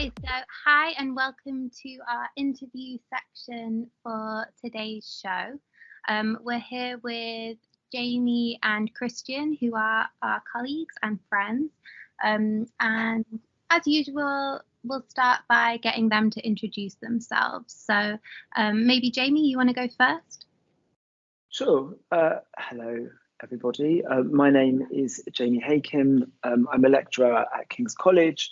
Okay, so hi and welcome to our interview section for today's show. We're here with Jamie and Kristian, who are our colleagues and friends. And as usual, we'll start by getting them to introduce themselves. So maybe Jamie, you want to go first? Sure. Hello, everybody. My name is Jamie Hakim. I'm a lecturer at King's College,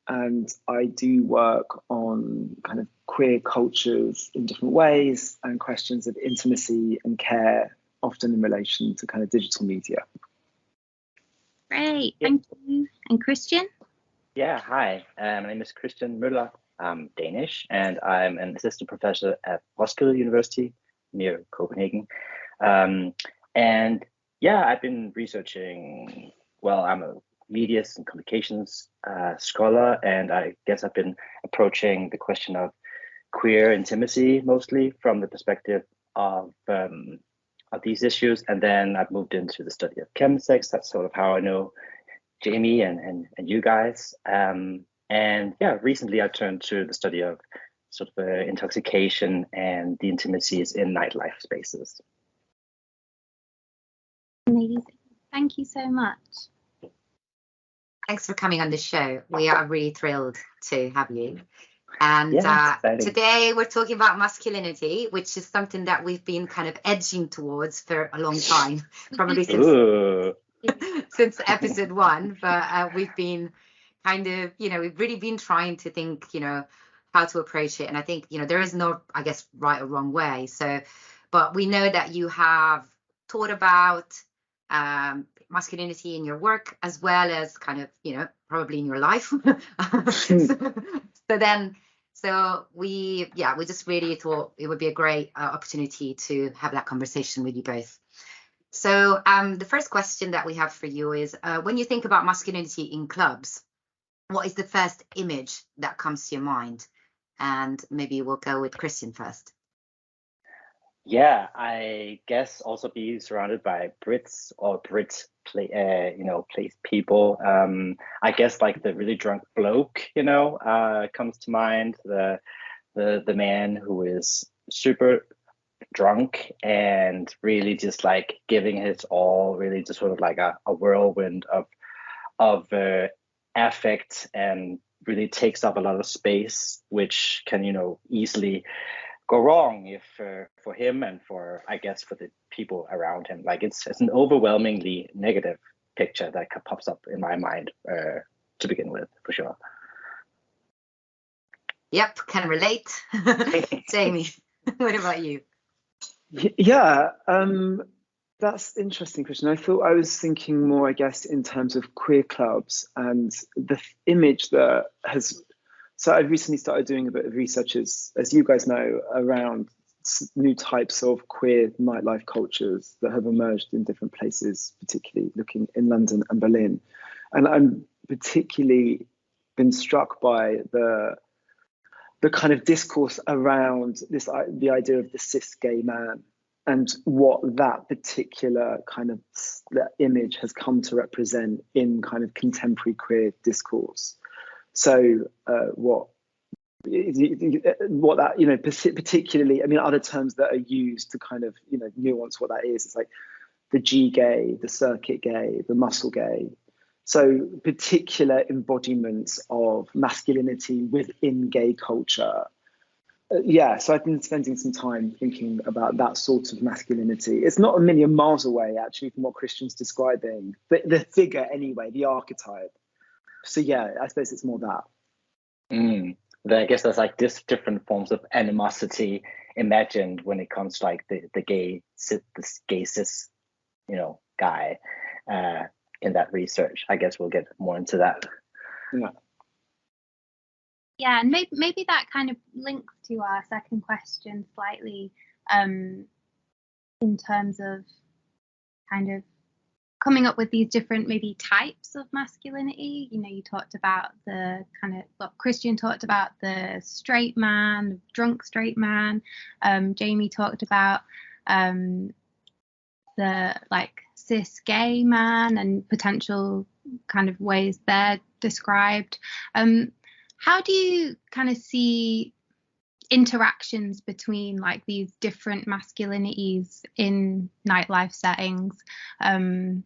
and I do work on kind of queer cultures in different ways and questions of intimacy and care, often in relation to kind of digital media. Great, thank you. And Kristian? Yeah, hi. My name is Kristian Møller. I'm Danish, and I'm an assistant professor at Roskilde University near Copenhagen. And yeah, I've been researching, I'm a media and communications scholar, and I guess I've been approaching the question of queer intimacy mostly from the perspective of these issues. And then I've moved into the study of chemsex. That's sort of how I know Jamie and you guys. And yeah, recently I turned to the study of sort of intoxication and the intimacies in nightlife spaces. Amazing. Thank you so much. Thanks for coming on the show. We are really thrilled to have you. And today we're talking about masculinity, which is something that we've been kind of edging towards for a long time, probably since episode 1. But we've been kind of, we've really been trying to think, how to approach it. And I think, there is no, I guess, right or wrong way. So, but we know that you have taught about masculinity in your work, as well as kind of, probably in your life. So we just really thought it would be a great opportunity to have that conversation with you both. So the first question that we have for you is, when you think about masculinity in clubs, what is the first image that comes to your mind? And maybe we'll go with Kristian first. Yeah, I guess also be surrounded by Brits or Brit place people. I guess like the really drunk bloke, comes to mind. The man who is super drunk and really just like giving his all, really just sort of like a whirlwind of affect, and really takes up a lot of space, which can easily go wrong if for him and for, I guess, for the people around him. Like it's an overwhelmingly negative picture that pops up in my mind to begin with, for sure. Yep, can relate. Jamie, what about you? Yeah, that's interesting, Kristian. I was thinking more, I guess, in terms of queer clubs and the image that has. So I recently started doing a bit of research, as you guys know, around new types of queer nightlife cultures that have emerged in different places, particularly looking in London and Berlin. And I'm particularly been struck by the kind of discourse around the idea of the cis gay man, and what that particular kind of that image has come to represent in kind of contemporary queer discourse. So what that, particularly, I mean, other terms that are used to kind of, nuance what that is. It's like the G gay, the circuit gay, the muscle gay. So particular embodiments of masculinity within gay culture. So I've been spending some time thinking about that sort of masculinity. It's not a million miles away, actually, from what Kristian's describing. The figure, anyway, the archetype. So yeah, I suppose it's more that. I guess there's like different forms of animosity imagined when it comes to like the gay cis, guy in that research. I guess we'll get more into that. Yeah, and maybe that kind of links to our second question slightly, in terms of kind of coming up with these different maybe types of masculinity. You talked about the kind of, Kristian talked about the straight man, the drunk straight man. Jamie talked about the like cis gay man and potential kind of ways they're described. how do you kind of see interactions between like these different masculinities in nightlife settings? And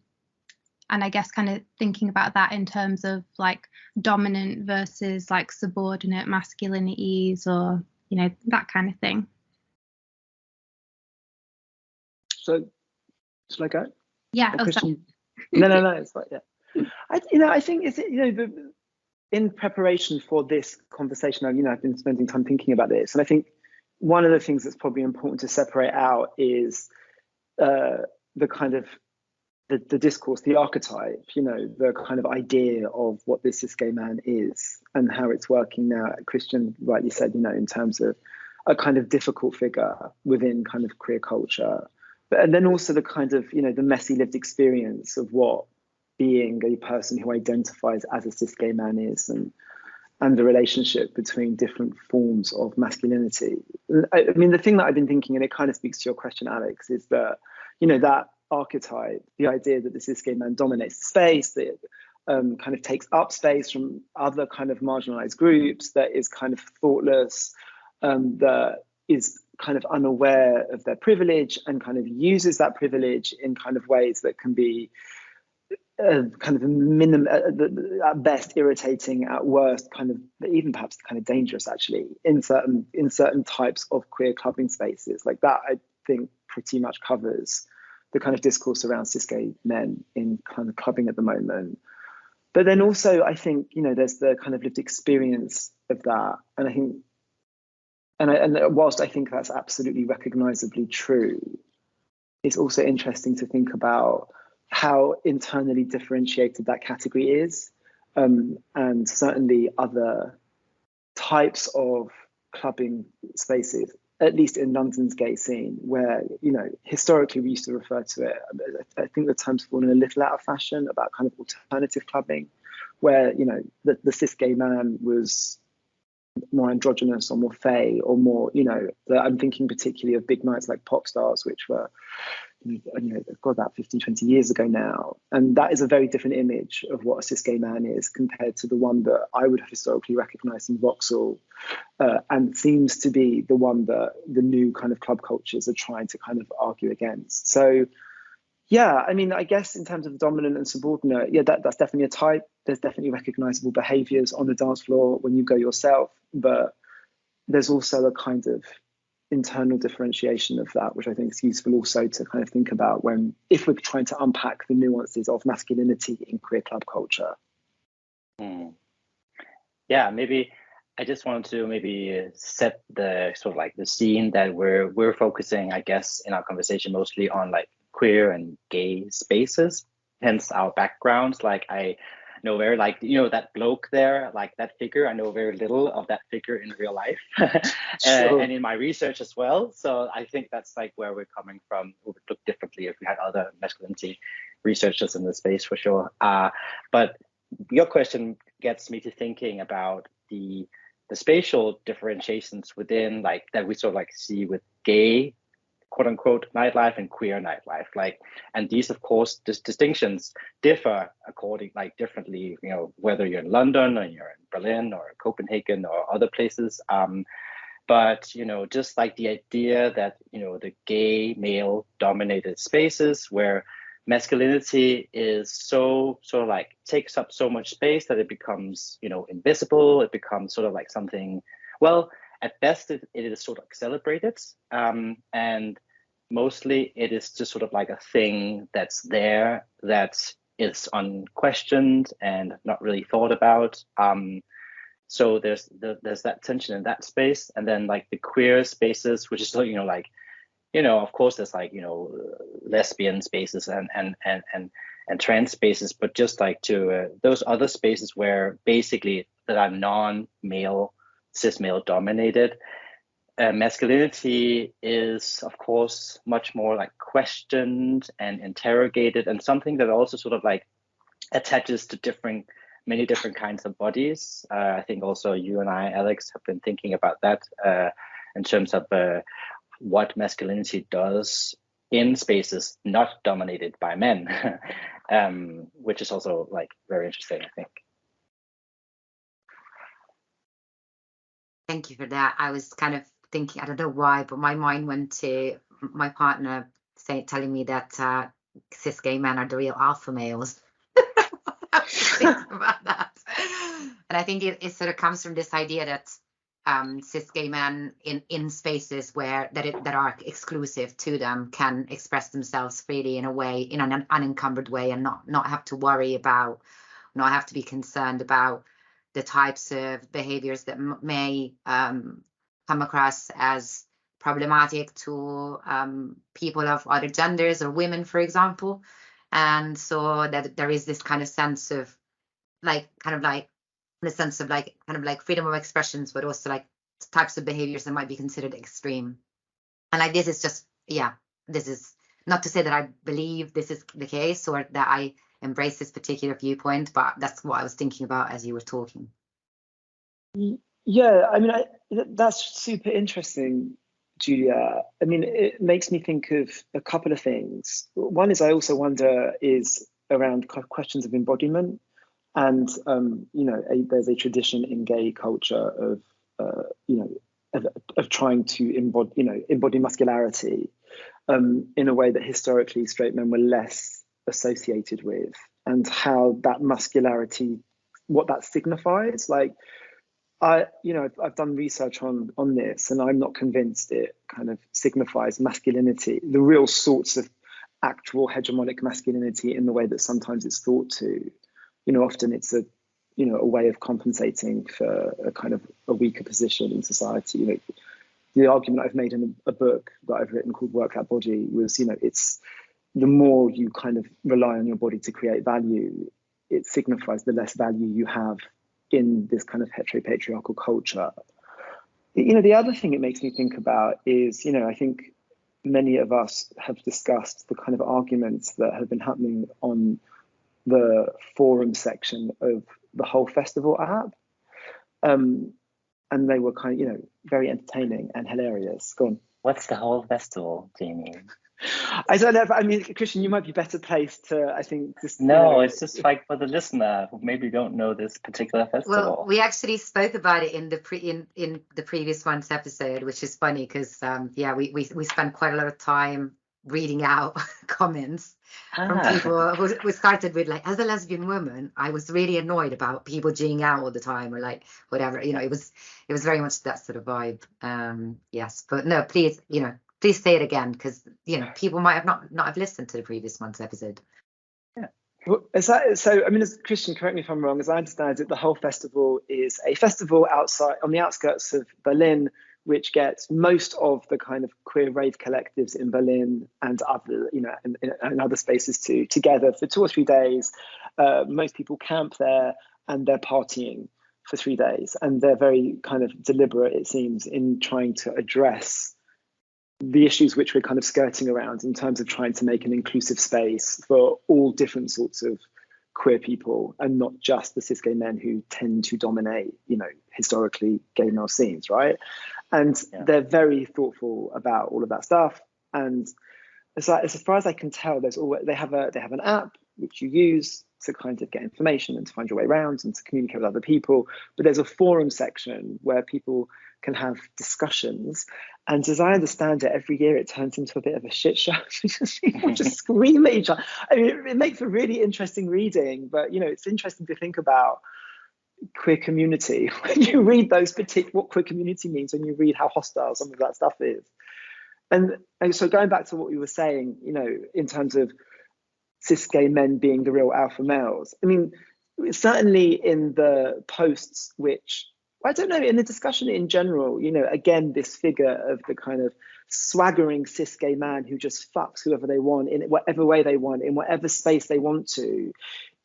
I guess kind of thinking about that in terms of like dominant versus like subordinate masculinities, or, you know, that kind of thing. So, shall I go? Yeah. Oh, sorry. No, it's like, yeah. I think it's, in preparation for this conversation, I've been spending time thinking about this, and I think one of the things that's probably important to separate out is the kind of the discourse, the archetype, the kind of idea of what this cis gay man is and how it's working now. Kristian rightly said, in terms of a kind of difficult figure within kind of queer culture, and then also the kind of, the messy lived experience of what being a person who identifies as a cis gay man is, and the relationship between different forms of masculinity. I mean, the thing that I've been thinking, and it kind of speaks to your question, Alex, is that, that archetype, the idea that the cis gay man dominates the space, that kind of takes up space from other kind of marginalized groups, that is kind of thoughtless, that is kind of unaware of their privilege and kind of uses that privilege in kind of ways that can be kind of minimum, at best irritating, at worst kind of even perhaps kind of dangerous actually in certain types of queer clubbing spaces. Like that, I think pretty much covers the kind of discourse around cis gay men in kind of clubbing at the moment. But then also I think, there's the kind of lived experience of that, and I think, and whilst I think that's absolutely recognizably true, it's also interesting to think about how internally differentiated that category is, and certainly other types of clubbing spaces, at least in London's gay scene, where, historically we used to refer to it, I think the term's fallen a little out of fashion, about kind of alternative clubbing, where, the cis gay man was more androgynous or more fey or more, I'm thinking particularly of big nights like Pop Stars, which were, about 15, 20 years ago now. And that is a very different image of what a cis gay man is compared to the one that I would have historically recognized in Vauxhall, and seems to be the one that the new kind of club cultures are trying to kind of argue against. So, yeah, I mean, I guess in terms of dominant and subordinate, yeah, that's definitely a type. There's definitely recognizable behaviors on the dance floor when you go yourself, but there's also a kind of internal differentiation of that, which I think is useful also to kind of think about if we're trying to unpack the nuances of masculinity in queer club culture. Yeah, maybe I just wanted to maybe set the sort of like the scene that we're focusing, I guess, in our conversation mostly on like queer and gay spaces, hence our backgrounds. Like I know very, like, that bloke there, like that figure, I know very little of that figure in real life. Sure. And in my research as well. So I think that's like where we're coming from. It would look differently if we had other masculinity researchers in the space for sure. But your question gets me to thinking about the spatial differentiations within, like, that we sort of like see with gay, quote unquote, nightlife and queer nightlife, like, and these of course distinctions differ according, like, differently, whether you're in London or you're in Berlin or Copenhagen or other places, but just like the idea that the gay male dominated spaces where masculinity is so sort of like takes up so much space that it becomes invisible, it becomes sort of like something, well, at best, it is sort of celebrated, and mostly it is just sort of like a thing that's there, that is unquestioned and not really thought about. So there's that tension in that space, and then like the queer spaces, which is still of course there's like lesbian spaces and trans spaces, but just like to those other spaces where basically that are non-male, cis male dominated, masculinity is of course much more like questioned and interrogated, and something that also sort of like attaches to many different kinds of bodies. I think also you and I, Alex, have been thinking about that in terms of what masculinity does in spaces not dominated by men, which is also like very interesting, I think. Thank you for that. I was kind of thinking, I don't know why, but my mind went to my partner telling me that cis gay men are the real alpha males. I was thinking about that. And I think it sort of comes from this idea that cis gay men in spaces that are exclusive to them can express themselves freely in an unencumbered way, and not have to worry about, not have to be concerned about the types of behaviors that may come across as problematic to people of other genders or women, for example. And so that there is this kind of sense of freedom of expressions, but also like types of behaviors that might be considered extreme. And like, this is not to say that I believe this is the case or that I embrace this particular viewpoint, but that's what I was thinking about as you were talking. Yeah, I mean, that's super interesting, Giulia. I mean, it makes me think of a couple of things. One is, I also wonder is around questions of embodiment. And, there's a tradition in gay culture of trying to embody muscularity in a way that historically straight men were less associated with, and how that muscularity, what that signifies. Like, I've done research on this, and I'm not convinced it kind of signifies masculinity, the real sorts of actual hegemonic masculinity in the way that sometimes it's thought to. Often it's a way of compensating for a kind of a weaker position in society. The argument I've made in a book that I've written called Work That Body was, it's the more you kind of rely on your body to create value, it signifies the less value you have in this kind of heteropatriarchal culture. The other thing it makes me think about is, I think many of us have discussed the kind of arguments that have been happening on the forum section of the whole festival app. And they were kind of, very entertaining and hilarious. Go on. What's the whole festival, Jamie? I don't know. Kristian, you might be better placed to, I think. It's just like for the listener who maybe don't know this particular festival. Well, we actually spoke about it in the previous one's episode, which is funny because we spent quite a lot of time reading out comments from people who started with like, as a lesbian woman, I was really annoyed about people G'ing out all the time, or like whatever. It was very much that sort of vibe. Yes, but no, please say it again, because people might have not have listened to the previous month's episode. Yeah. Well, as Kristian, correct me if I'm wrong, as I understand it, the whole festival is a festival outside on the outskirts of Berlin, which gets most of the kind of queer rave collectives in Berlin and other, and other spaces too, together for 2 or 3 days. Most people camp there and they're partying for 3 days, and they're very kind of deliberate, it seems, in trying to address the issues which we're kind of skirting around in terms of trying to make an inclusive space for all different sorts of queer people, and not just the cis gay men who tend to dominate, historically gay male scenes, right? And they're very thoughtful about all of that stuff. And as far as I can tell, they have an app which you use to kind of get information and to find your way around and to communicate with other people. But there's a forum section where people can have discussions. And as I understand it, every year it turns into a bit of a shit show because people just scream at each other. I mean, it makes for really interesting reading, but it's interesting to think about queer community when you read what queer community means, when you read how hostile some of that stuff is. And so going back to what we were saying, in terms of cis gay men being the real alpha males, I mean, certainly in the posts, which I don't know, in the discussion in general, again, this figure of the kind of swaggering cis gay man who just fucks whoever they want in whatever way they want, in whatever space they want to,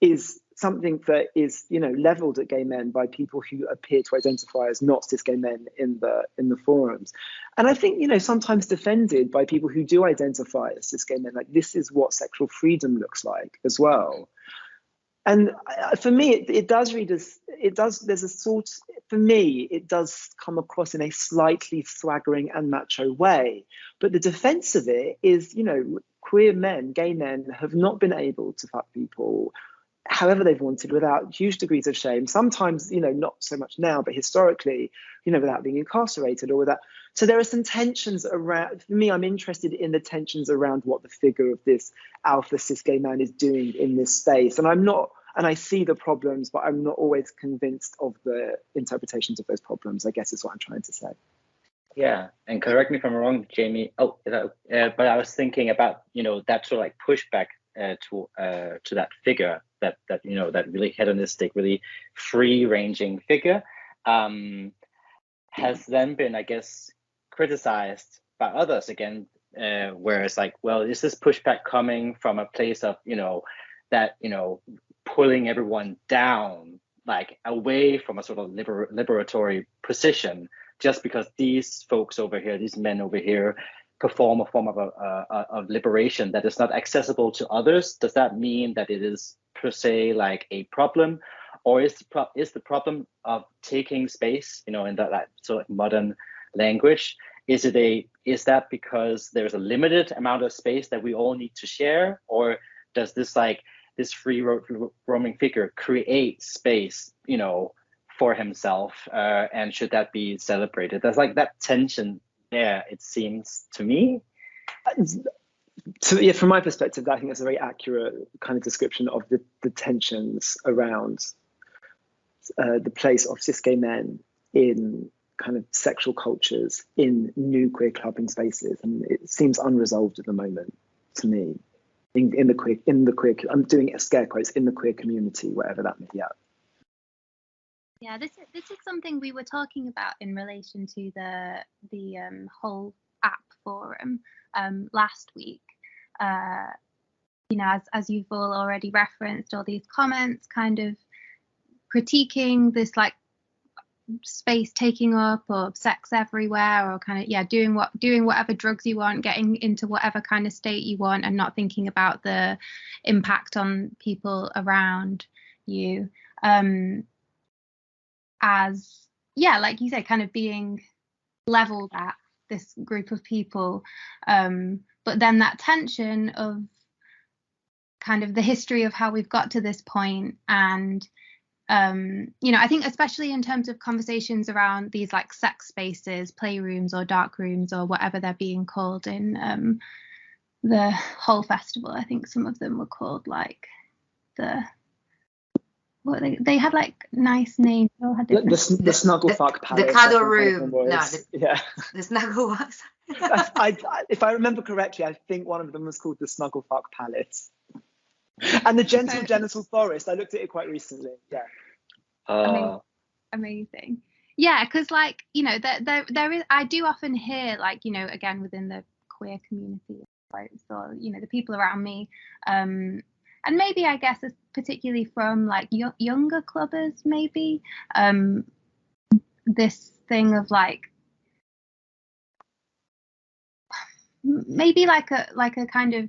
is something that is, leveled at gay men by people who appear to identify as not cis gay men in the forums. And I think, sometimes defended by people who do identify as cis gay men, like this is what sexual freedom looks like as well. And for me, it does come across in a slightly swaggering and macho way. But the defense of it is, queer men, gay men have not been able to fuck people however they've wanted, without huge degrees of shame. Sometimes, not so much now, but historically, without being incarcerated or without. So there are some tensions around. For me, I'm interested in the tensions around what the figure of this alpha cis gay man is doing in this space. And I see the problems, but I'm not always convinced of the interpretations of those problems, I guess is what I'm trying to say. Yeah, and correct me if I'm wrong, Jamie. But I was thinking about that sort of like pushback to that figure, that really hedonistic, really free-ranging figure, has then been, I guess, criticized by others again. Where it's like, well, is this pushback coming from a place of that pulling everyone down, like away from a sort of liberatory position, just because these folks over here, these men over here, perform a form of liberation that is not accessible to others? Does that mean that it is per se like a problem, or is the problem of taking space, in that sort of modern language? Is that because there's a limited amount of space that we all need to share, or does this free roaming figure create space, for himself, and should that be celebrated? There's like that tension there, it seems to me. So yeah, from my perspective, I think that's a very accurate kind of description of the tensions around the place of cis gay men in kind of sexual cultures, in new queer clubbing spaces, and it seems unresolved at the moment to me. In the queer, I'm doing scare quotes, in the queer community, whatever that may be. Yeah, this is something we were talking about in relation to the whole app forum last week. As you've all already referenced, all these comments kind of critiquing this like space taking up, or sex everywhere, or kind of doing whatever drugs you want, getting into whatever kind of state you want, and not thinking about the impact on people around you. As like you said, kind of being leveled at this group of people, but then that tension of kind of the history of how we've got to this point, and I think especially in terms of conversations around these like sex spaces, playrooms or dark rooms or whatever they're being called in the whole festival. I think some of them were called like they had like nice names. They all had the snuggle fuck palace, the cuddle room. The snuggle was. If I remember correctly, I think one of them was called the snuggle fuck palace. And the gentle genital forest. I looked at it quite recently. Yeah. Amazing. Yeah, because like there is. I do often hear like again within the queer community, or the people around me, and maybe I guess particularly from like younger clubbers, maybe this thing of like maybe like a kind of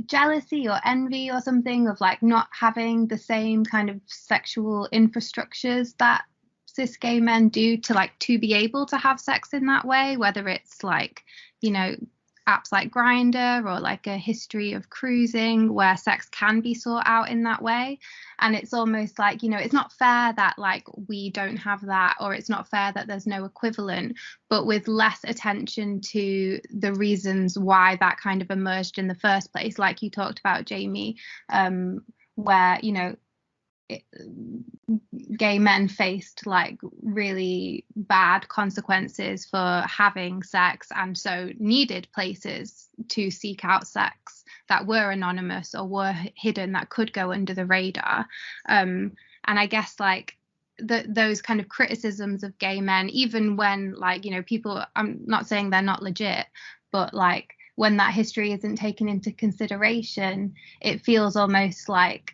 jealousy or envy or something of like not having the same kind of sexual infrastructures that cis gay men do to be able to have sex in that way, whether it's like apps like Grindr or like a history of cruising where sex can be sought out in that way. And it's almost like it's not fair that like we don't have that, or it's not fair that there's no equivalent, but with less attention to the reasons why that kind of emerged in the first place, like you talked about, Jamie, where gay men faced like really bad consequences for having sex, and so needed places to seek out sex that were anonymous or were hidden, that could go under the radar. And I guess like those kind of criticisms of gay men, even when like people, I'm not saying they're not legit, but like when that history isn't taken into consideration, it feels almost like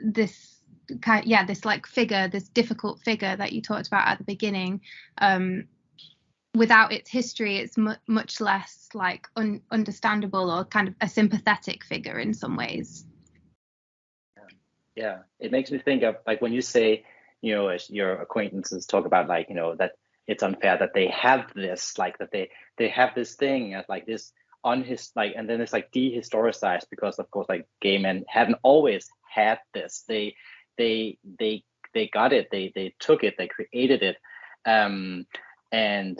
this like figure, this difficult figure that you talked about at the beginning, without its history, it's much less like understandable, or kind of a sympathetic figure in some ways. Yeah, it makes me think of like when you say, as your acquaintances talk about like, that it's unfair that they have this, like that they have this thing as like this on his like, and then it's like dehistoricized because of course like gay men haven't always had this. They got it, they took it, they created it, and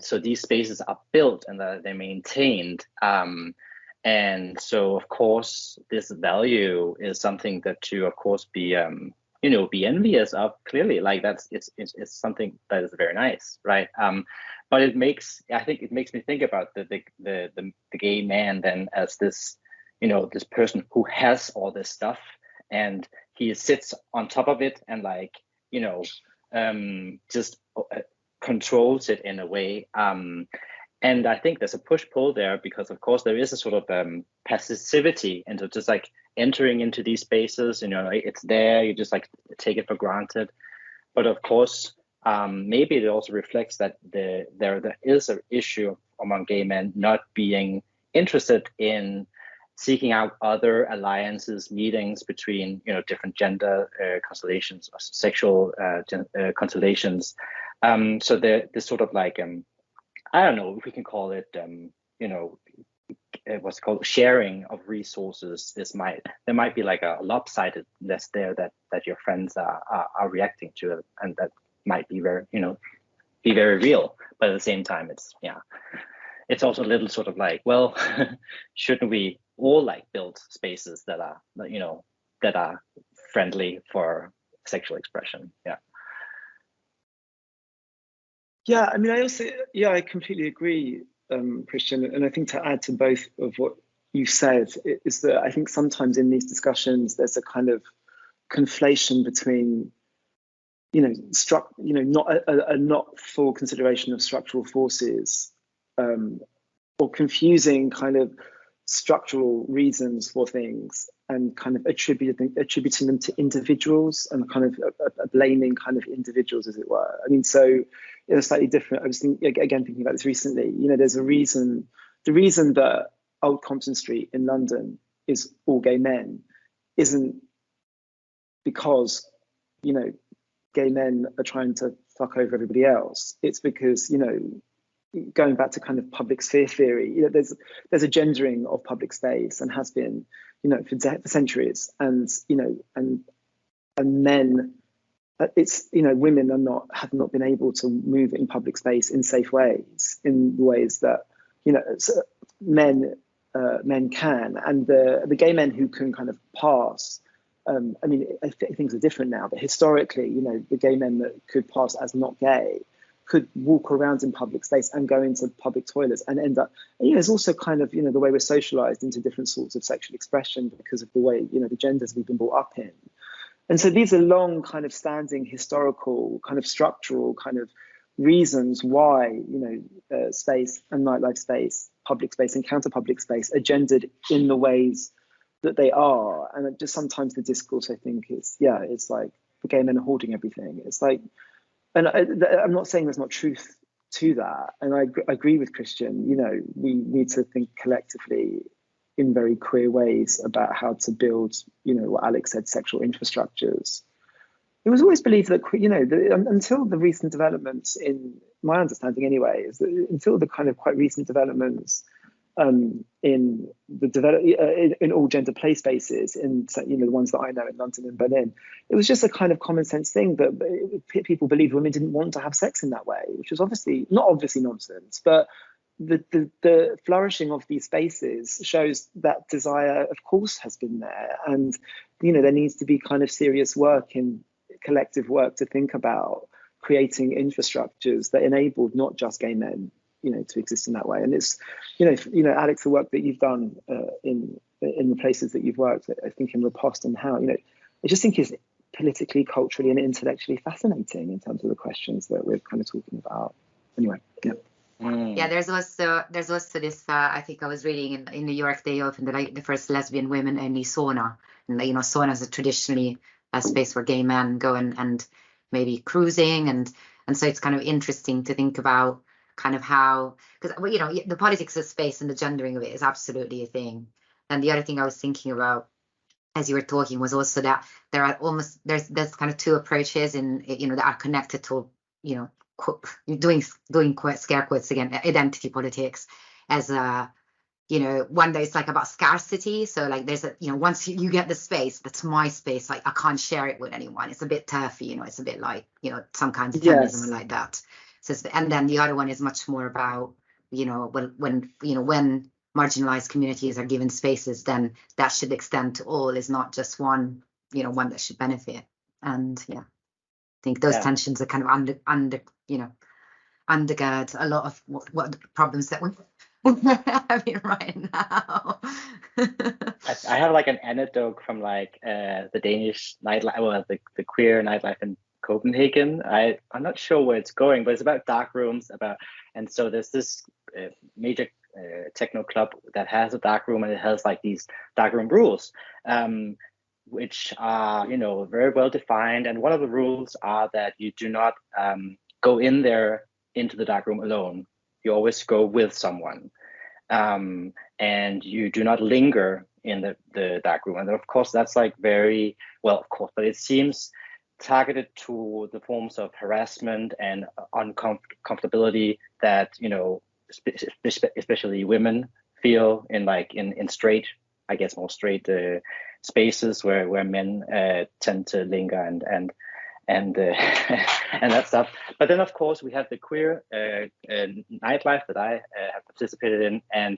so these spaces are built and they're maintained, and so of course this value is something that to of course be be envious of. Clearly, like it's something that is very nice, right? But I think it makes me think about the gay man then as this, this person who has all this stuff and he sits on top of it and like, just controls it in a way. And I think there's a push-pull there because of course there is a sort of passivity into just like entering into these spaces, it's there, you just like take it for granted. But of course, maybe it also reflects that there is an issue among gay men not being interested in seeking out other alliances, meetings between different gender constellations or sexual constellations. So there's sort of like I don't know if we can call it what's called sharing of resources. There might be like a lopsidedness there that your friends are reacting to, and that might be very real. But at the same time, it's also a little sort of like, well, shouldn't we all like build spaces that are friendly for sexual expression? Yeah, I mean, I completely agree, Kristian. And I think to add to both of what you said is that I think sometimes in these discussions there's a kind of conflation between, not full consideration of structural forces, or confusing kind of structural reasons for things and kind of attributing them to individuals and kind of blaming kind of individuals, as it were. I mean, so slightly different. I was thinking about this recently. There's a reason. The reason that Old Compton Street in London is all gay men isn't because gay men are trying to fuck over everybody else. It's because going back to kind of public sphere theory, there's a gendering of public space and has been, for centuries, and men, women have not been able to move in public space in safe ways, in ways that men can, and the gay men who can kind of pass. I mean, things are different now, but historically, the gay men that could pass as not gay could walk around in public space and go into public toilets and end up, there's also kind of, the way we're socialized into different sorts of sexual expression because of the way, the genders we've been brought up in. And so these are long kind of standing historical kind of structural kind of reasons why, space and nightlife space, public space and counter public space are gendered in the ways that they are. And just sometimes the discourse, I think, is, it's like the gay men are hoarding everything. It's like, and I'm not saying there's not truth to that. And I agree with Kristian, we need to think collectively in very queer ways about how to build, what Alex said, sexual infrastructures. It was always believed that, until the recent developments, in my understanding anyway, is that until the kind of quite recent developments in all gender play spaces, in the ones that I know in London and Berlin, it was just a kind of common sense thing that people believed women didn't want to have sex in that way, which was not obviously nonsense, but the flourishing of these spaces shows that desire, of course, has been there, and there needs to be kind of serious work in collective work to think about creating infrastructures that enabled not just gay men to exist in that way. And it's, Alex, the work that you've done in the places that you've worked, I think in Riposte and how, I just think is politically, culturally, and intellectually fascinating in terms of the questions that we're kind of talking about. Anyway, yeah. Yeah, there's also this. I think I was reading in New York, they opened the first lesbian women only sauna, and saunas are traditionally a space where gay men go and maybe cruising, and so it's kind of interesting to think about kind of how, because the politics of space and the gendering of it is absolutely a thing. And the other thing I was thinking about as you were talking was also that there's kind of two approaches that are connected to doing scare quotes again, identity politics, as you know, one that is like about scarcity. So like there's a, you know, once you get the space, that's my space, like I can't share it with anyone. It's a bit turfy, you know, it's a bit like, you know, some kinds of feminism like that. So and then the other one is much more about, you know, when marginalized communities are given spaces, then that should extend to all, is not just one, you know, one that should benefit. And yeah, I think those tensions are kind of undergird a lot of what the problems that we're having right now. I have like an anecdote from like the Danish nightlife, well, the queer nightlife in Copenhagen. I'm not sure where it's going, but it's about dark rooms. And so there's this major techno club that has a dark room, and it has like these dark room rules, which are, you know, very well defined. And one of the rules are that you do not go in there into the dark room alone. You always go with someone, and you do not linger in the dark room. And of course, that's like very well, of course, but it seems targeted to the forms of harassment and uncomfortability that, you know, especially women feel in like in straight, I guess more straight spaces where men tend to linger and and that stuff. But then of course we have the queer nightlife that I have participated in, and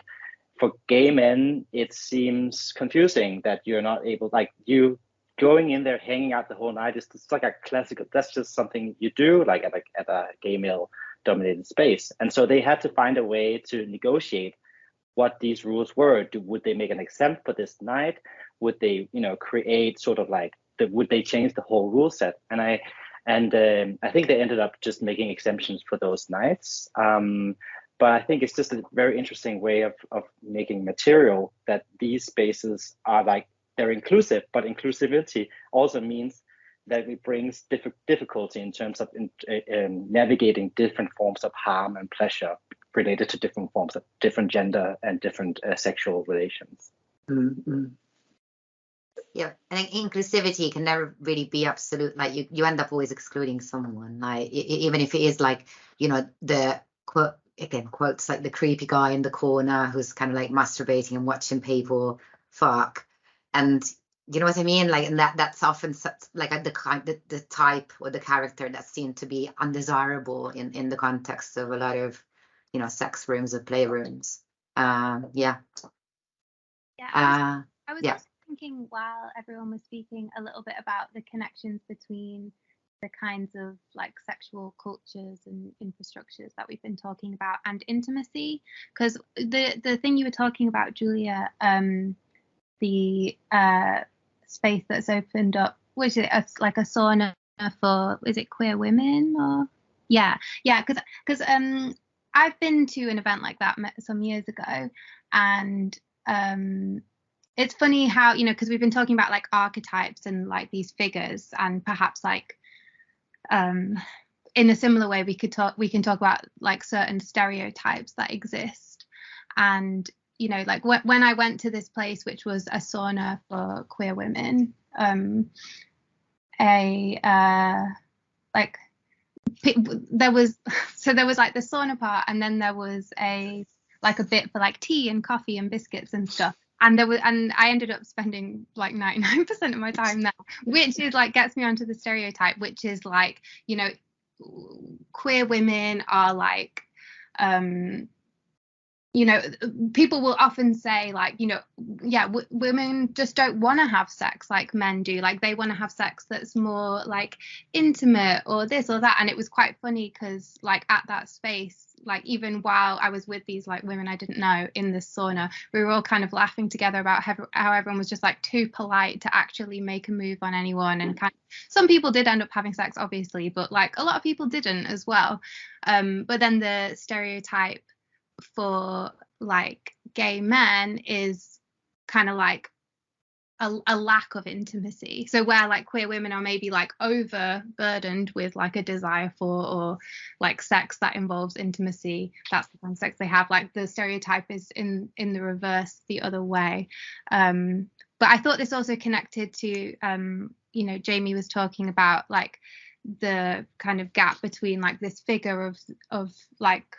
for gay men it seems confusing that you're not able, like, you going in there hanging out the whole night is just like a classical, that's just something you do like at a gay male dominated space. And so they had to find a way to negotiate what these rules were. Would they make an exempt for this night? Would they, you know, create sort of like would they change the whole rule set? And I think they ended up just making exemptions for those nights. But I think it's just a very interesting way of making material, that these spaces are like, they're inclusive, but inclusivity also means that it brings difficulty in terms of navigating different forms of harm and pleasure related to different forms of different gender and different sexual relations. Mm-hmm. Yeah, I think inclusivity can never really be absolute. Like you end up always excluding someone. Like even if it is like, you know, the quote, again quotes, like the creepy guy in the corner who's kind of like masturbating and watching people fuck, and you know what I mean. Like, and that's often such, like the type or the character that's seen to be undesirable in the context of a lot of, you know, sex rooms or playrooms. Yeah. I was also thinking while everyone was speaking a little bit about the connections between the kinds of like sexual cultures and infrastructures that we've been talking about and intimacy, because the thing you were talking about, Giulia, the space that's opened up, which is like a sauna for, is it queer women or because I've been to an event like that some years ago, and it's funny how, you know, because we've been talking about like archetypes and like these figures, and perhaps like in a similar way we can talk about like certain stereotypes that exist. And you know, like when I went to this place, which was a sauna for queer women, there was like the sauna part, and then there was a bit for like tea and coffee and biscuits and stuff. And I ended up spending like 99% of my time there, which is like gets me onto the stereotype, which is like, you know, queer women are like, you know, people will often say like, you know, women just don't want to have sex like men do. Like they want to have sex that's more like intimate or this or that. And it was quite funny because like at that space, like even while I was with these like women I didn't know in this sauna, we were all kind of laughing together about how everyone was just like too polite to actually make a move on anyone. And kind of, some people did end up having sex, obviously, but like a lot of people didn't as well. But then the stereotype for like gay men is kind of like a lack of intimacy. So where like queer women are maybe like overburdened with like a desire for or like sex that involves intimacy, that's the kind of sex they have. Like the stereotype is in the reverse, the other way. But I thought this also connected to you know, Jamie was talking about like the kind of gap between like this figure of like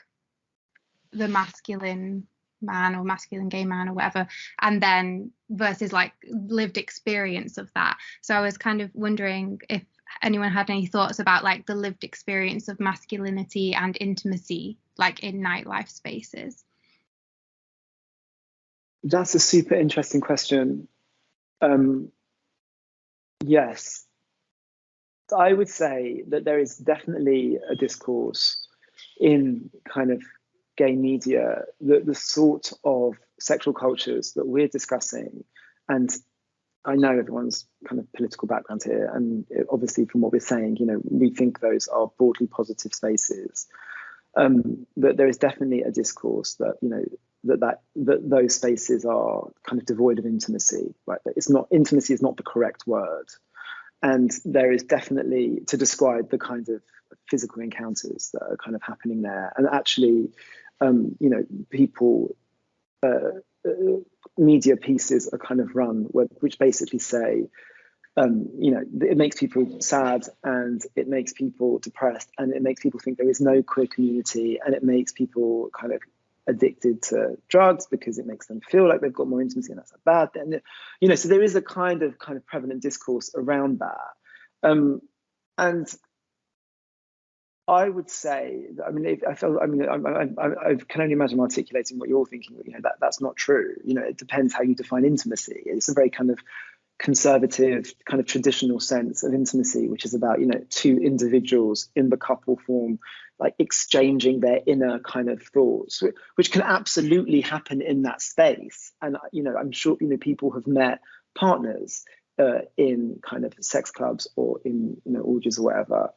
the masculine man or masculine gay man or whatever, and then versus like lived experience of that. So I was kind of wondering if anyone had any thoughts about like the lived experience of masculinity and intimacy, like in nightlife spaces. That's a super interesting question. Yes, I would say that there is definitely a discourse in kind of gay media that the sort of sexual cultures that we're discussing, and I know everyone's kind of political background here, and obviously from what we're saying, you know, we think those are broadly positive spaces. That there is definitely a discourse that, you know, that those spaces are kind of devoid of intimacy, right? That it's not, intimacy is not the correct word. And there is definitely, to describe the kind of physical encounters that are kind of happening there. And actually, you know, people, media pieces are kind of run which basically say, you know, it makes people sad and it makes people depressed and it makes people think there is no queer community, and it makes people kind of addicted to drugs because it makes them feel like they've got more intimacy, and that's a bad thing. You know, so there is a kind of prevalent discourse around that. And I would say, I mean, I can only imagine articulating what you're thinking. You know, that's not true. You know, it depends how you define intimacy. It's a very kind of conservative, kind of traditional sense of intimacy, which is about, you know, two individuals in the couple form, like exchanging their inner kind of thoughts, which can absolutely happen in that space. And, you know, I'm sure, you know, people have met partners in kind of sex clubs or in, you know, orgies or whatever.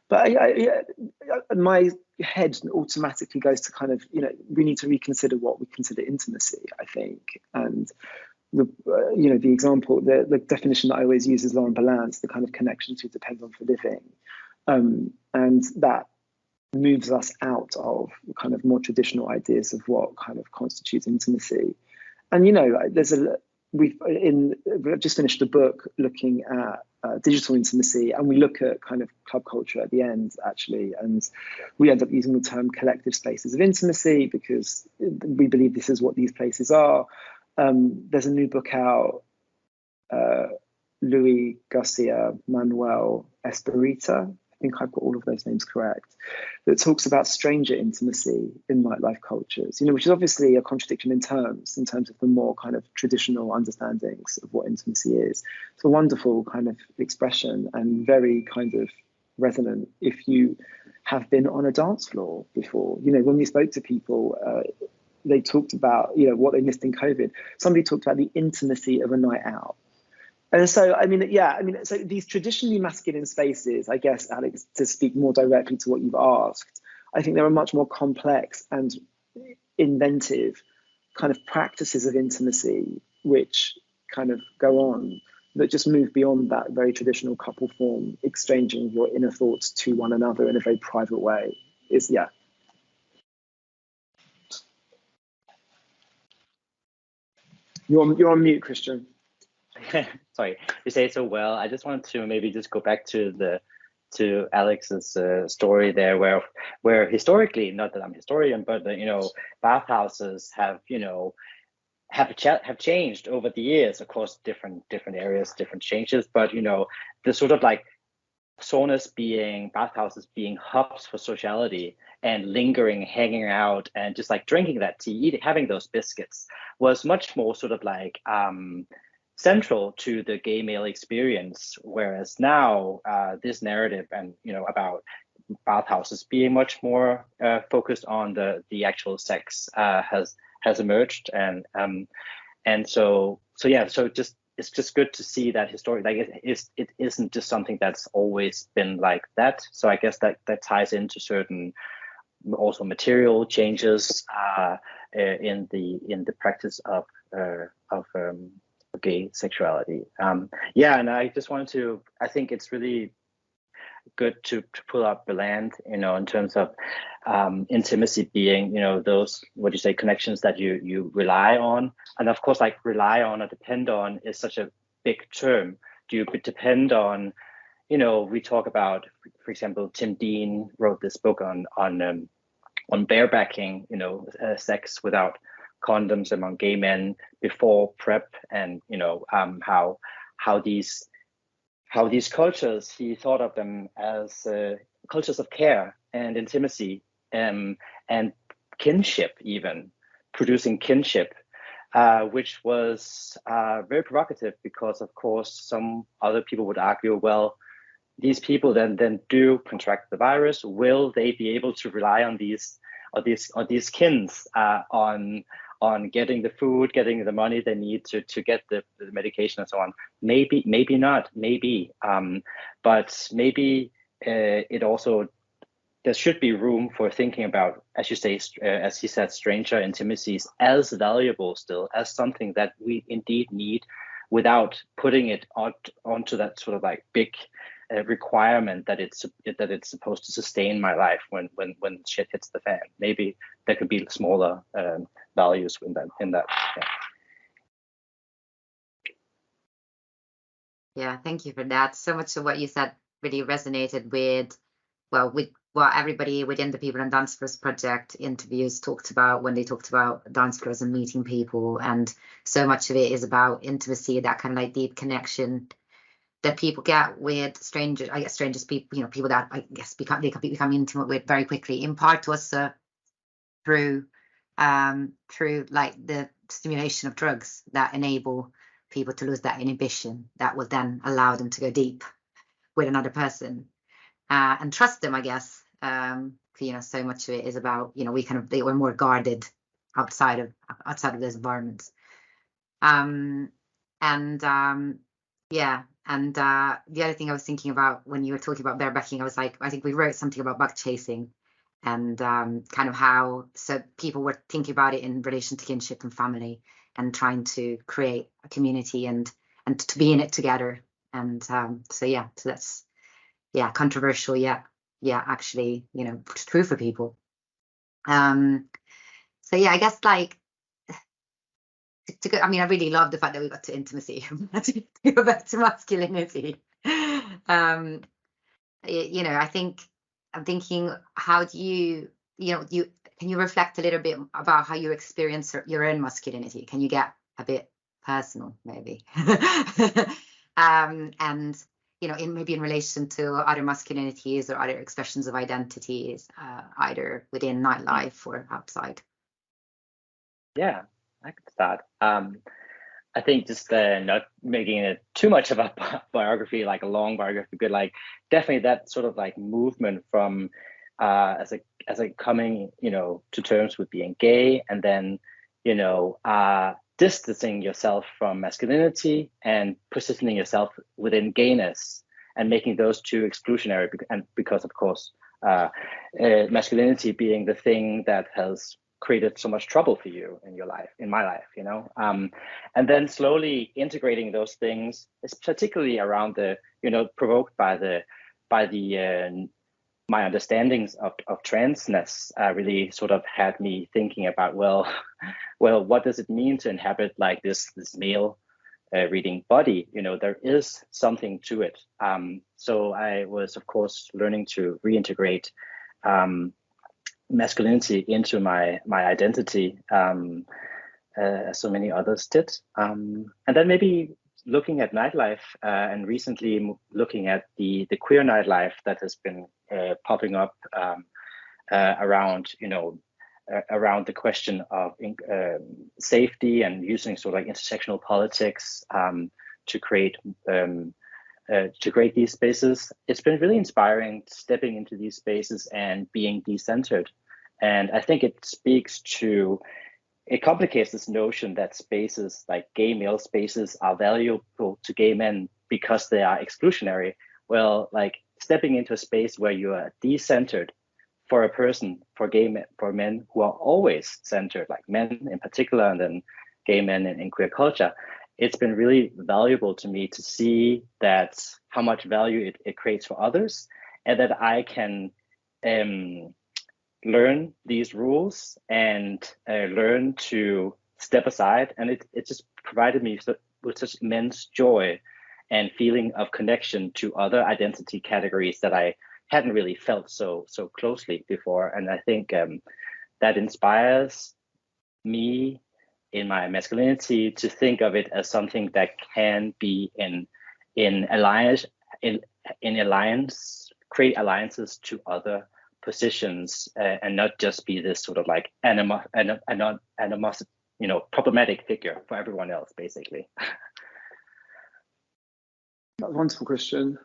But my head automatically goes to kind of, you know, we need to reconsider what we consider intimacy, I think. And the you know, the example, the definition that I always use is Lauren Ballant's, the kind of connection to depend on for living, and that moves us out of kind of more traditional ideas of what kind of constitutes intimacy. And, you know, we've just finished a book looking at digital intimacy, and we look at kind of club culture at the end, actually, and we end up using the term collective spaces of intimacy because we believe this is what these places are. There's a new book out, Louis Garcia Manuel Esperita, I think I've got all of those names correct, that talks about stranger intimacy in nightlife cultures, you know, which is obviously a contradiction in terms of the more kind of traditional understandings of what intimacy is. It's a wonderful kind of expression and very kind of resonant if you have been on a dance floor before. You know, when we spoke to people, they talked about, you know, what they missed in COVID. Somebody talked about the intimacy of a night out. And so, I mean, yeah, I mean, so these traditionally masculine spaces, I guess, Alex, to speak more directly to what you've asked, I think there are much more complex and inventive kind of practices of intimacy which kind of go on that just move beyond that very traditional couple form, exchanging your inner thoughts to one another in a very private way. Yeah. You're on mute, Kristian. Sorry, you say it so well. I just wanted to maybe just go back to Alex's story there, where historically, not that I'm a historian, but you know, bathhouses have, you know, have changed over the years. Of course, different areas, different changes, but you know, the sort of like bathhouses being hubs for sociality and lingering, hanging out, and just like drinking that tea, having those biscuits was much more sort of like central to the gay male experience, whereas now this narrative and, you know, about bathhouses being much more focused on the actual sex has emerged, and so yeah, so just it's just good to see that historically, like it isn't just something that's always been like that. So I guess that ties into certain also material changes in the practice of gay sexuality. Yeah, and I just wanted to, I think it's really good to pull up the land, you know, in terms of intimacy being, you know, those, what you say, connections that you rely on. And of course, like rely on or depend on is such a big term. Do you depend on, you know, we talk about, for example, Tim Dean wrote this book on barebacking, you know, sex without condoms among gay men before PrEP, and how these cultures, he thought of them as cultures of care and intimacy, and kinship, even producing kinship, which was very provocative, because of course some other people would argue, well, these people then do contract the virus. Will they be able to rely on these kins on getting the food, getting the money they need to get the medication and so on? Maybe not, maybe. But maybe it also, there should be room for thinking about, as you say, as he said, stranger intimacies as valuable still, as something that we indeed need, without putting it onto that sort of like big requirement that it's supposed to sustain my life when shit hits the fan. Maybe there could be smaller values in that. Yeah, thank you for that. So much of what you said really resonated with what everybody within the People and Dance Floors project interviews talked about when they talked about dance floors and meeting people. And so much of it is about intimacy, that kind of like deep connection that people get with strangers. I guess strangers, people, people that I guess they can become intimate with very quickly. In part also through like the stimulation of drugs that enable people to lose that inhibition, that will then allow them to go deep with another person and trust them, I guess. So much of it is about, they were more guarded outside of those environments. And the other thing I was thinking about when you were talking about barebacking, I was like, I think we wrote something about buck chasing, and kind of how, so people were thinking about it in relation to kinship and family, and trying to create a community and to be in it together. And so that's controversial, actually, true for people. I guess like to go, I really love the fact that we got to intimacy. To go back to masculinity. I think I'm thinking, how do you can you reflect a little bit about how you experience your own masculinity? Can you get a bit personal, maybe? And maybe in relation to other masculinities or other expressions of identities, either within nightlife or outside. Yeah, I could start. I think just not making it too much of a biography, like a long biography, but like definitely that sort of like movement from as a coming, to terms with being gay, and then, distancing yourself from masculinity and positioning yourself within gayness, and making those two exclusionary, and because of course masculinity being the thing that has created so much trouble for you in your life, in my life, and then slowly integrating those things, particularly around the, provoked by the my understandings of transness, really sort of had me thinking about, well, what does it mean to inhabit like this male reading body? There is something to it. So I was, of course, learning to reintegrate masculinity into my identity, as so many others did, and then maybe looking at nightlife, and recently looking at the queer nightlife that has been popping up around around the question of safety, and using sort of like intersectional politics to create these spaces. It's been really inspiring stepping into these spaces and being decentered. And I think it complicates this notion that spaces like gay male spaces are valuable to gay men because they are exclusionary. Well, like stepping into a space where you are decentered for a person, for men who are always centered, like men in particular, and then gay men in queer culture. It's been really valuable to me to see that how much value it creates for others, and that I can learn these rules and learn to step aside. And it just provided me with such immense joy and feeling of connection to other identity categories that I hadn't really felt so closely before. And I think that inspires me in my masculinity to think of it as something that can be in alliance, create alliances to other positions, and not just be this sort of like animosity, problematic figure for everyone else, basically. That's wonderful, Kristian.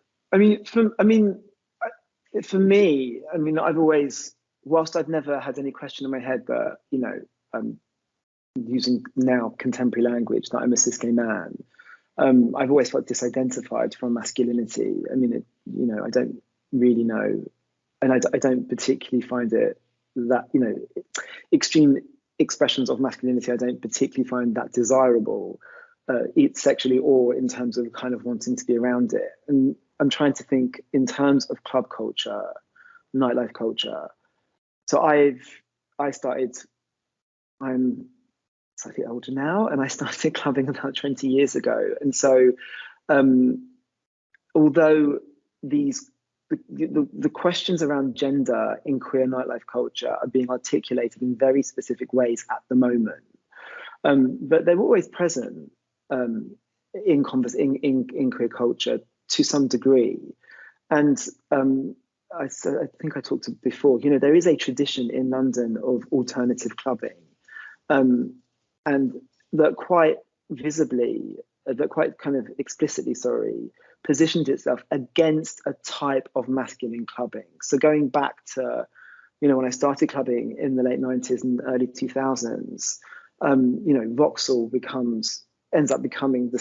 For me, I've always, whilst I've never had any question in my head that, using now contemporary language, that I'm a cis gay man, I've always felt disidentified from masculinity. I don't really know, and I don't particularly find it that, extreme expressions of masculinity, I don't particularly find that desirable, either sexually or in terms of kind of wanting to be around it. And I'm trying to think in terms of club culture, nightlife culture. So I'm slightly older now, and I started clubbing about 20 years ago. And so, although the questions around gender in queer nightlife culture are being articulated in very specific ways at the moment, but they're always present in queer culture to some degree. And I think I talked before, there is a tradition in London of alternative clubbing, and that quite kind of explicitly, positioned itself against a type of masculine clubbing. So going back to, when I started clubbing in the late 90s and early 2000s, Vauxhall ends up becoming the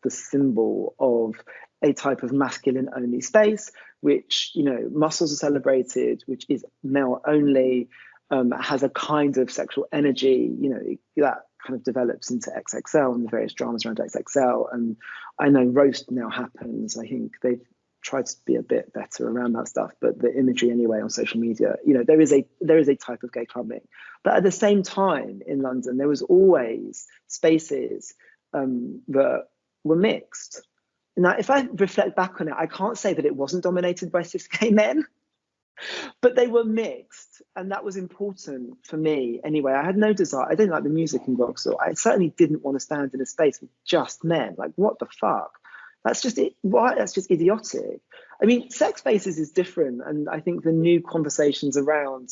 symbol of a type of masculine only space, which, muscles are celebrated, which is male only, has a kind of sexual energy, that kind of develops into XXL and the various dramas around XXL. And I know roast now happens. I think they've tried to be a bit better around that stuff, but the imagery anyway on social media, there is a type of gay clubbing. But at the same time in London, there was always spaces that were mixed. Now, if I reflect back on it, I can't say that it wasn't dominated by cis gay men, but they were mixed, and that was important for me anyway. I had no desire. I didn't like the music in Vauxhall. I certainly didn't want to stand in a space with just men. Like, what the fuck? That's just it. Why? That's just idiotic. Sex spaces is different, and I think the new conversations around,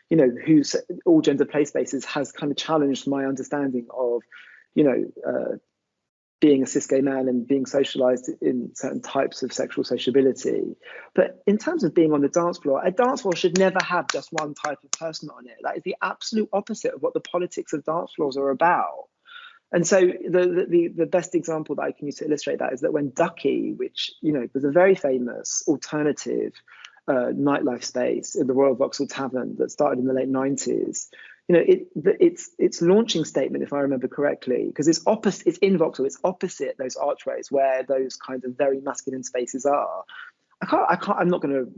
who's all gender play spaces has kind of challenged my understanding of, being a cis gay man and being socialized in certain types of sexual sociability. But in terms of being on the dance floor, a dance floor should never have just one type of person on it. That is the absolute opposite of what the politics of dance floors are about. And so the best example that I can use to illustrate that is that when Ducky, which was a very famous alternative nightlife space in the Royal Vauxhall Tavern that started in the late 90s, its launching statement, if I remember correctly, because it's in Vauxhall, it's opposite those archways where those kinds of very masculine spaces are. I'm not going to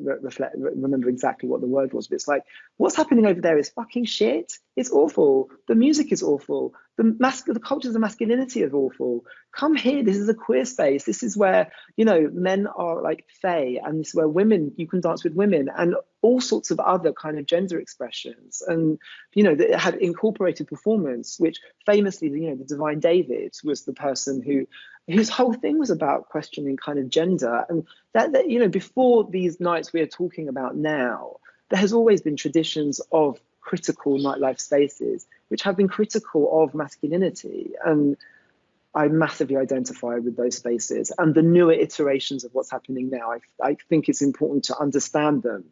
remember exactly what the word was, but it's like, what's happening over there is fucking shit. It's awful. The music is awful. The cultures of masculinity is awful. Come here. This is a queer space. This is where, men are like fae, and this is where you can dance with women and all sorts of other kind of gender expressions. And, it had incorporated performance, which famously, the Divine David was the person whose whole thing was about questioning kind of gender. And that before these nights we are talking about now, there has always been traditions of critical nightlife spaces which have been critical of masculinity. And I massively identify with those spaces. And the newer iterations of what's happening now, I think it's important to understand them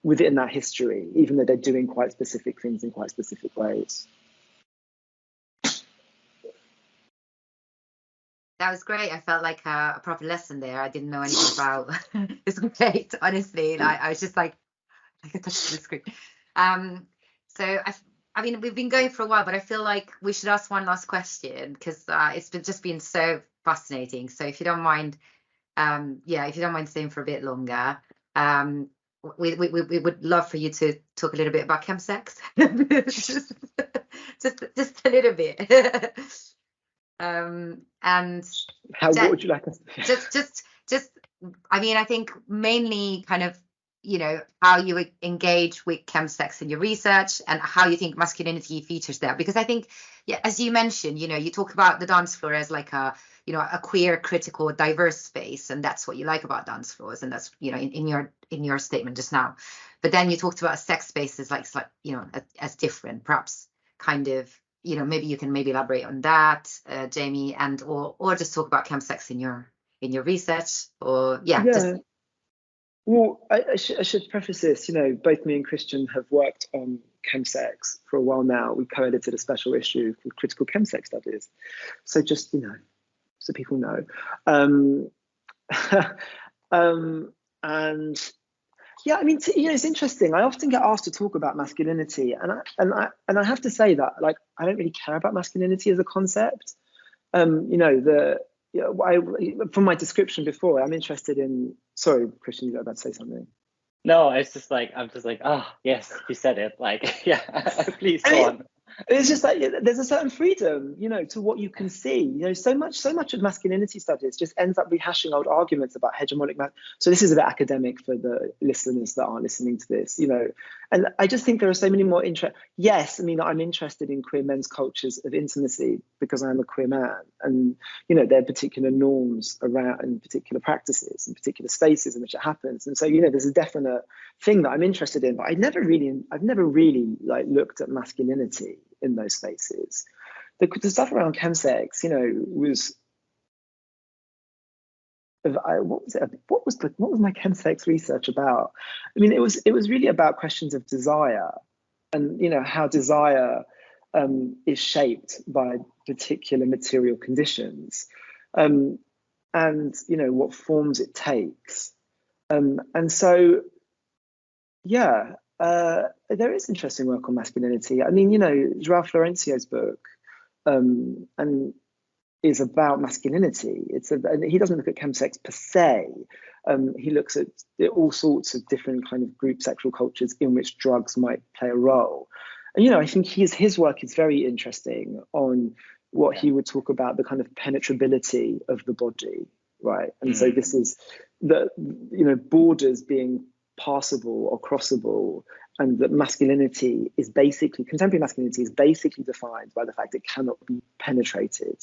within that history, even though they're doing quite specific things in quite specific ways. That was great. I felt like a proper lesson there. I didn't know anything about. It's great, honestly. I was just like I touched the screen. So we've been going for a while, but I feel like we should ask one last question because it's just been so fascinating. So if you don't mind, staying for a bit longer, we would love for you to talk a little bit about chemsex, just a little bit. And what would you like us to I think mainly kind of how you engage with chemsex in your research and how you think masculinity features there, because I think Yeah, as you mentioned, you talk about the dance floor as like a queer, critical, diverse space, and that's what you like about dance floors, and that's in your statement just now. But then you talked about sex spaces like as different, perhaps kind of maybe you can elaborate on that, Jamie, and or just talk about chemsex in your research, or just. Well, I should preface this. Both me and Kristian have worked on chemsex for a while now. We co-edited a special issue called Critical Chemsex Studies. So just so people know. And yeah, I mean, it's interesting. I often get asked to talk about masculinity, and I have to say that I don't really care about masculinity as a concept. From my description before, I'm interested in. Sorry, Kristian, you were about to say something. No, it's just I'm just oh yes, you said it. Yeah, please go on. It's just there's a certain freedom, to what you can see. So much of masculinity studies just ends up rehashing old arguments about hegemonic So this is a bit academic for the listeners that aren't listening to this, And I just think there are so many more Yes, I mean, I'm interested in queer men's cultures of intimacy because I'm a queer man, and there are particular norms around and particular practices and particular spaces in which it happens. And so there's a definite thing that I'm interested in, but I've never really looked at masculinity in those spaces. The stuff around chemsex, was what was my chemsex research about? I mean, it was really about questions of desire, and how desire is shaped by particular material conditions, and what forms it takes, and so there is interesting work on masculinity. I mean, João Florencio's book and is about masculinity. He doesn't look at chemsex per se. He looks at all sorts of different kind of group sexual cultures in which drugs might play a role. And I think his work is very interesting on what he would talk about the kind of penetrability of the body, right? And so this is the borders being passable or crossable, and that contemporary masculinity is basically defined by the fact it cannot be penetrated.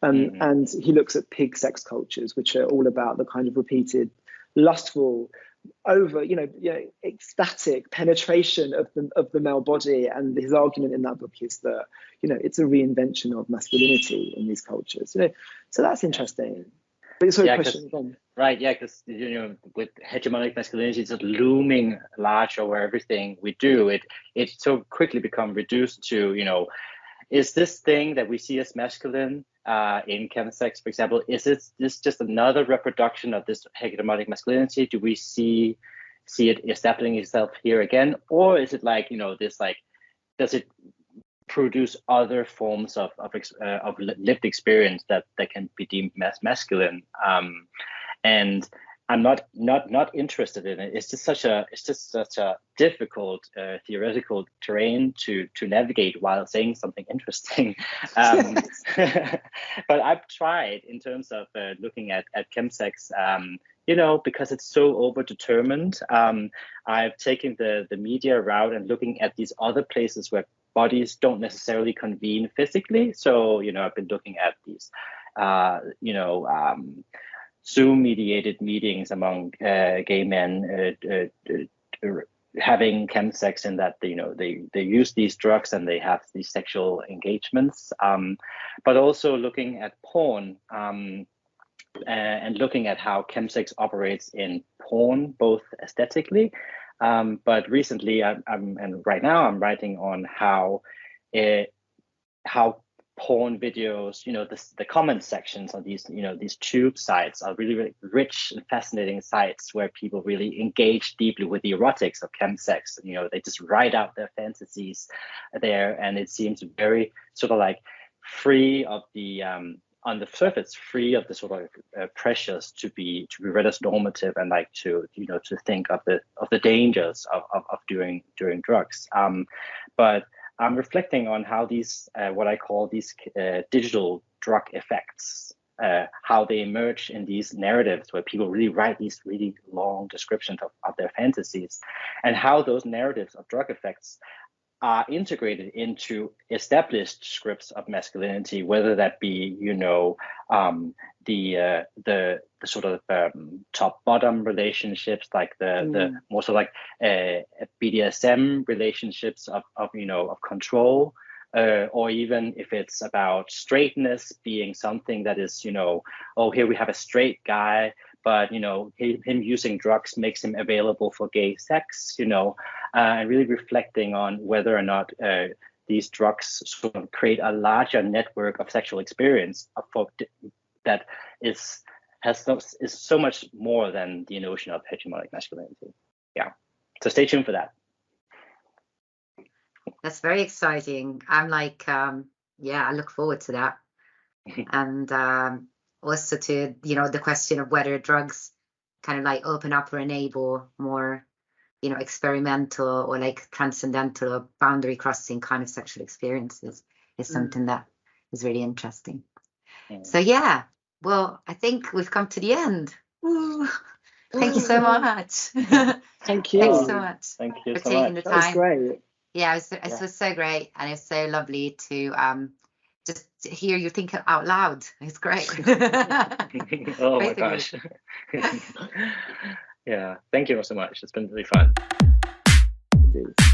And he looks at pig sex cultures, which are all about the kind of repeated, lustful, over, ecstatic penetration of the male body. And his argument in that book is that, it's a reinvention of masculinity in these cultures. So that's interesting. But sorry, question again. Right, yeah, because with hegemonic masculinity just looming large over everything we do, it so quickly become reduced to, is this thing that we see as masculine in chemsex, for example, is this just another reproduction of this hegemonic masculinity? Do we see it establishing itself here again, or is it this does it produce other forms of lived experience that can be deemed masculine? And I'm not interested in it. It's just such a difficult theoretical terrain to navigate while saying something interesting. But I've tried in terms of looking at chemsex, because it's so overdetermined. I've taken the media route and looking at these other places where bodies don't necessarily convene physically. So, I've been looking at these, Zoom-mediated meetings among gay men having chemsex, in that they use these drugs and they have these sexual engagements, but also looking at porn and looking at how chemsex operates in porn, both aesthetically. But recently, and right now, I'm writing on how porn videos, the comment sections on these tube sites are really, really rich and fascinating sites where people really engage deeply with the erotics of chemsex. They just write out their fantasies there, and it seems very sort of free of the on the surface, free of the sort of pressures to be read as normative, and to think of the dangers of doing drugs. But I'm reflecting on how these, what I call these digital drug effects, how they emerge in these narratives where people really write these really long descriptions of their fantasies, and how those narratives of drug effects are integrated into established scripts of masculinity, whether that be, the sort of top-bottom relationships, like the more so like BDSM relationships of control, or even if it's about straightness being something that is, here we have a straight guy, but him using drugs makes him available for gay sex, and really reflecting on whether or not these drugs sort of create a larger network of sexual experience that is so much more than the notion of hegemonic masculinity. Yeah, so stay tuned for that. That's very exciting. I'm like, I look forward to that. And also to, the question of whether drugs kind of like open up or enable more, experimental or like transcendental or boundary crossing kind of sexual experiences is something that is really interesting. So well, I think we've come to the end. Ooh. Thank you so much. Thank you. Thanks so much. Thank you for so taking much. the time. That was great. Yeah, it was so great, and it's so lovely to just hear you think out loud. It's great. Oh my gosh. Yeah, thank you so much. It's been really fun. It is.